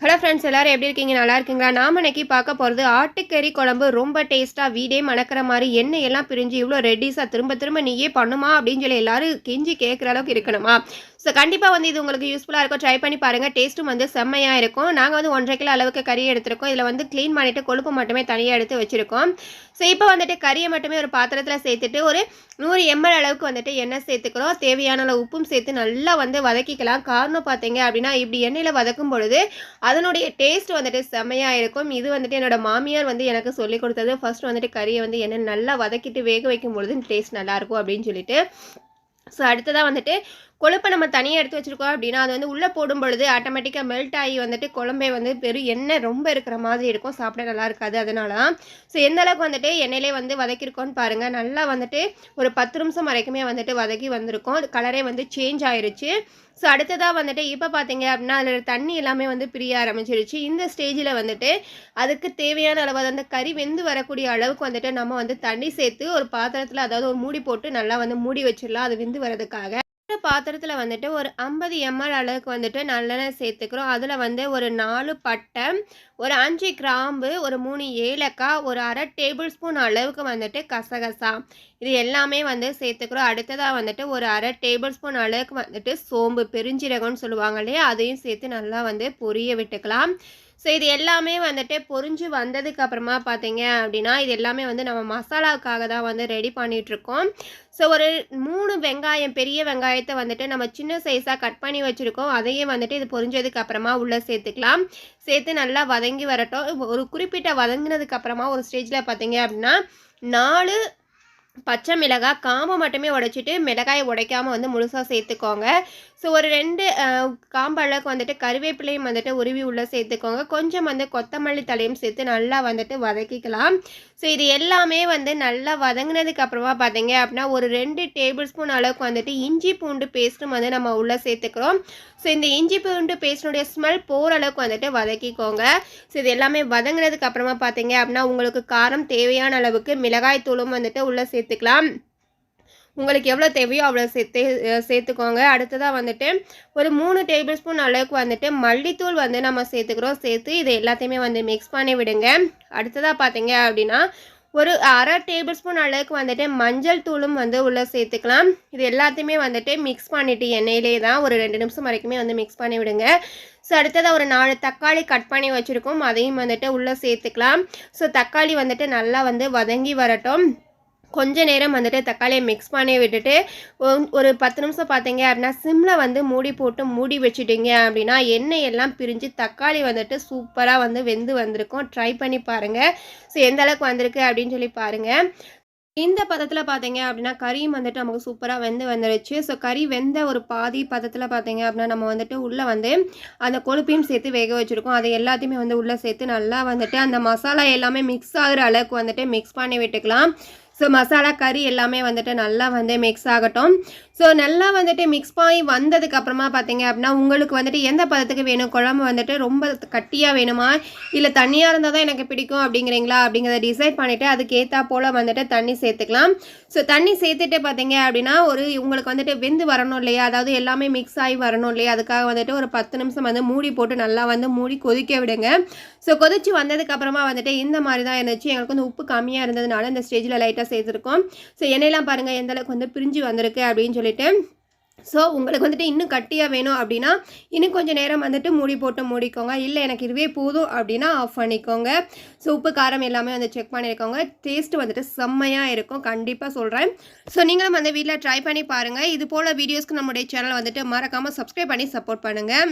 Hello friends, எல்லாரும் எப்படி இருக்கீங்க? நல்லா இருக்கீங்களா? நாம இன்னைக்கு பார்க்க போகிறது ஆட்டுக்கறி குழம்பு. ரொம்ப டேஸ்ட்டாக வீடே மணக்கிற மாதிரி எண்ணெய் எல்லாம் பிரிஞ்சு இவ்வளோ ரெட்டிஸாக திரும்ப திரும்ப நீயே பண்ணுமா அப்படின்னு சொல்லி எல்லாரும் கெஞ்சி கேட்குற அளவுக்கு இருக்கணுமா? ஸோ கண்டிப்பாக வந்து இது உங்களுக்கு யூஸ்ஃபுல்லாக இருக்கும். ட்ரை பண்ணி பாருங்கள். டேஸ்ட்டும் வந்து செம்மையாக இருக்கும். நாங்கள் வந்து 1.5 கிலோ அளவுக்கு கறி எடுத்திருக்கோம். இதில் வந்து க்ளீன் பண்ணிவிட்டு கொழுப்பு மட்டுமே தனியாக எடுத்து வச்சுருக்கோம். ஸோ இப்போ வந்துட்டு கறியை மட்டுமே ஒரு பாத்திரத்தில் சேர்த்துட்டு ஒரு 100 ml அளவுக்கு வந்துட்டு எண்ணெய் சேர்த்துக்கிறோம். தேவையான அளவு உப்பும் சேர்த்து நல்லா வந்து வதக்கிக்கலாம். காரணம் பார்த்தீங்க அப்படின்னா, இப்படி எண்ணெயில் வதக்கும் பொழுது அதனுடைய டேஸ்ட் வந்துட்டு செம்மையா இருக்கும். இது வந்துட்டு என்னோட மாமியார் வந்து எனக்கு சொல்லிக் கொடுத்தது. ஃபர்ஸ்ட் வந்துட்டு கறியை வந்து எண்ணெய் நல்லா வதக்கிட்டு வேக வைக்கும் பொழுது டேஸ்ட் நல்லாயிருக்கும் அப்படின்னு சொல்லிட்டு. ஸோ அடுத்ததாக வந்துட்டு கொழுப்பை நம்ம தனியாக எடுத்து வச்சுருக்கோம் அப்படின்னா, அது வந்து உள்ளே போடும் பொழுது ஆட்டோமேட்டிக்காக மெல்ட் ஆகி வந்துட்டு குழம்பே வந்து எண்ணெய் ரொம்ப இருக்கிற மாதிரி இருக்கும். சாப்பிட நல்லா இருக்காது. அதனால தான். ஸோ எந்த அளவுக்கு வந்துட்டு எண்ணெயிலே வந்து வதக்கியிருக்கோன்னு பாருங்கள். நல்லா வந்துட்டு ஒரு 10 நிமிஷம் வரைக்குமே வந்துட்டு வதக்கி வந்திருக்கும். கலரே வந்து சேஞ்ச் ஆயிருச்சு. ஸோ அடுத்ததாக வந்துட்டு இப்போ பார்த்தீங்க அப்படின்னா, அதில் தண்ணி எல்லாமே வந்து பிரிய ஆரம்பிச்சிருச்சு. இந்த ஸ்டேஜில் வந்துட்டு அதுக்கு தேவையான அளவு அந்த கறி வெந்து வரக்கூடிய அளவுக்கு வந்துட்டு நம்ம வந்து தண்ணி சேர்த்து ஒரு பாத்திரத்தில், அதாவது ஒரு மூடி போட்டு நல்லா வந்து மூடி வச்சிடலாம், அது வெந்து வரதுக்காக. பாத்திரத்தில் வந்துட்டு ஒரு 50 ml அளவுக்கு வந்துட்டு நல்லெண்ணெய் சேர்த்துக்கிறோம். அதில் வந்து ஒரு 4 பட்டை, ஒரு 5 கிராம்பு, ஒரு 3 ஏலக்காய், ஒரு 1/2 டேபிள் ஸ்பூன் அளவுக்கு வந்துட்டு கசகசா, இது எல்லாமே வந்து சேர்த்துக்கிறோம். அடுத்ததாக வந்துட்டு ஒரு 1/2 டேபிள் ஸ்பூன் அளவுக்கு வந்துட்டு சோம்பு, பெருஞ்சீரகம்னு சொல்லுவாங்க இல்லையா, அதையும் சேர்த்து நல்லா வந்து பொரிய விட்டுக்கலாம். ஸோ இது எல்லாமே வந்துட்டு பொரிஞ்சு வந்ததுக்கு அப்புறமா பார்த்தீங்க அப்படின்னா, இது எல்லாமே வந்து நம்ம மசாலாவுக்காக தான் வந்து ரெடி பண்ணிகிட்ருக்கோம். ஸோ ஒரு 3 வெங்காயம், பெரிய வெங்காயத்தை வந்துட்டு நம்ம சின்ன சைஸாக கட் பண்ணி வச்சுருக்கோம். அதையும் வந்துட்டு இது பொரிஞ்சதுக்கு அப்புறமா உள்ளே சேர்த்துக்கலாம். சேர்த்து நல்லா வதங்கி வரட்டும். ஒரு குறிப்பிட்ட வதங்கினதுக்கு அப்புறமா ஒரு ஸ்டேஜில் பார்த்தீங்க அப்படின்னா, 4 பச்சை மிளகாய் காம்பை மட்டுமே உடைச்சிட்டு, மிளகாயை உடைக்காமல் வந்து முழுசாக சேர்த்துக்கோங்க. ஸோ ஒரு 2 காம்பு அளவுக்கு வந்துட்டு கருவேப்பிலையும் வந்துட்டு உருவி உள்ளே சேர்த்துக்கோங்க. கொஞ்சம் வந்து கொத்தமல்லி தலையும் சேர்த்து நல்லா வந்துட்டு வதக்கிக்கலாம். ஸோ இது எல்லாமே வந்து நல்லா வதங்கினதுக்கு அப்புறமா பார்த்தீங்க அப்படின்னா, ஒரு 2 டேபிள் ஸ்பூன் அளவுக்கு வந்துட்டு இஞ்சி பூண்டு பேஸ்ட்டும் வந்து நம்ம உள்ளே சேர்த்துக்கிறோம். ஸோ இந்த இஞ்சி பூண்டு பேஸ்டினுடைய ஸ்மெல் போகிற அளவுக்கு வந்துட்டு வதக்கிக்கோங்க. ஸோ இது எல்லாமே வதங்கினதுக்கு அப்புறமா பார்த்தீங்க அப்படின்னா, உங்களுக்கு காரம் தேவையான அளவுக்கு மிளகாய் தூளும் வந்துட்டு உள்ளே சேர்த்துக்கலாம். உங்களுக்கு எவ்வளோ தேவையோ அவ்வளோ சேர்த்துக்கோங்க. அடுத்ததாக வந்துட்டு ஒரு 3 டேபிள் ஸ்பூன் அளவுக்கு வந்துட்டு மல்லித்தூள் வந்து நம்ம சேர்த்துக்கிறோம். சேர்த்து இது எல்லாத்தையுமே வந்து மிக்ஸ் பண்ணி விடுங்க. அடுத்ததாக பார்த்தீங்க அப்படின்னா, ஒரு 1/2 டேபிள் ஸ்பூன் அளவுக்கு வந்துட்டு மஞ்சள் தூளும் வந்து உள்ளே சேர்த்துக்கலாம். இது எல்லாத்தையுமே வந்துட்டு மிக்ஸ் பண்ணிவிட்டு எண்ணெயிலே தான் ஒரு 2 நிமிஷம் வரைக்குமே வந்து மிக்ஸ் பண்ணி விடுங்க. ஸோ அடுத்ததாக ஒரு 4 தக்காளி கட் பண்ணி வச்சுருக்கோம். அதையும் வந்துட்டு உள்ளே சேர்த்துக்கலாம். ஸோ தக்காளி வந்துட்டு நல்லா வந்து வதங்கி வரட்டும். கொஞ்ச நேரம் வந்துட்டு தக்காளியை மிக்ஸ் பண்ணி விட்டுட்டு ஒரு 10 நிமிஷம் பார்த்தீங்க அப்படின்னா, சிம்மில் வந்து மூடி போட்டு மூடி வச்சுட்டிங்க அப்படின்னா, எண்ணெய் எல்லாம் பிரிஞ்சு தக்காளி வந்துட்டு சூப்பராக வந்து வெந்து வந்திருக்கும். ட்ரை பண்ணி பாருங்கள். ஸோ எந்த அளவுக்கு வந்திருக்கு அப்படின்னு சொல்லி பாருங்கள். இந்த பதத்தில் பார்த்தீங்க அப்படின்னா, கறியும் வந்துட்டு நமக்கு சூப்பராக வந்துருச்சு. ஸோ கறி வெந்த ஒரு பாதி பதத்தில் பார்த்தீங்க அப்படின்னா, நம்ம வந்துட்டு உள்ளே வந்து அந்த கொழுப்பையும் சேர்த்து வேக வச்சுருக்கோம். அதை எல்லாத்தையுமே வந்து உள்ளே சேர்த்து நல்லா வந்துட்டு அந்த மசாலா எல்லாமே மிக்ஸ் ஆகிற அளவுக்கு வந்துட்டு மிக்ஸ் பண்ணி விட்டுக்கலாம். ஸோ மசாலா கறி எல்லாமே வந்துட்டு நல்லா வந்து மிக்ஸ் ஆகட்டும். ஸோ நல்லா வந்துட்டு மிக்ஸ் பண்ணி வந்ததுக்கப்புறமா பார்த்தீங்க அப்படின்னா, உங்களுக்கு வந்துட்டு எந்த பதத்துக்கு வேணும், குழம்பு வந்துட்டு ரொம்ப கட்டியாக வேணுமா, இல்லை தண்ணியாக இருந்தால் தான் எனக்கு பிடிக்கும் அப்படிங்கிறீங்களா அப்படிங்கிறத டிசைட் பண்ணிவிட்டு அதுக்கேற்றா போல் வந்துட்டு தண்ணி சேர்த்துக்கலாம். ஸோ தண்ணி சேர்த்துட்டு பார்த்தீங்க அப்படின்னா, உங்களுக்கு வந்துட்டு வெந்து வரணும் இல்லையா, அதாவது எல்லாமே மிக்ஸ் ஆகி வரணும் இல்லையா, அதுக்காக வந்துட்டு ஒரு 10 நிமிஷம் வந்து மூடி போட்டு நல்லா வந்து மூடி கொதிக்க விடுங்க. ஸோ கொதித்து வந்ததுக்கப்புறமா வந்துட்டு இந்த மாதிரி தான் இருந்துச்சு. எங்களுக்கு வந்து உப்பு கம்மியாக இருந்ததுனால இந்த ஸ்டேஜில் லைட்டாக சேர்த்துருக்கோம். ஸோ எண்ணெயெல்லாம் பாருங்கள் எந்த அளவுக்கு வந்து பிரிஞ்சு வந்திருக்கு அப்படின்னு சொல்லிட்டு. ஸோ உங்களுக்கு வந்துட்டு இன்னும் கட்டியாக வேணும் அப்படின்னா இன்னும் கொஞ்சம் நேரம் வந்துட்டு மூடி போட்டு மூடிக்கோங்க. இல்லை எனக்கு இதுவே போதும் அப்படின்னா ஆஃப் பண்ணிக்கோங்க. ஸோ உப்பு காரம் எல்லாமே வந்து செக் பண்ணியிருக்கோங்க. டேஸ்ட்டு வந்துட்டு செம்மையாக இருக்கும், கண்டிப்பாக சொல்கிறேன். ஸோ நீங்களும் வந்து வீட்டில் ட்ரை பண்ணி பாருங்கள். இது போல் வீடியோஸ்க்கு நம்முடைய சேனல் வந்துட்டு மறக்காமல் சப்ஸ்கிரைப் பண்ணி சப்போர்ட் பண்ணுங்கள்.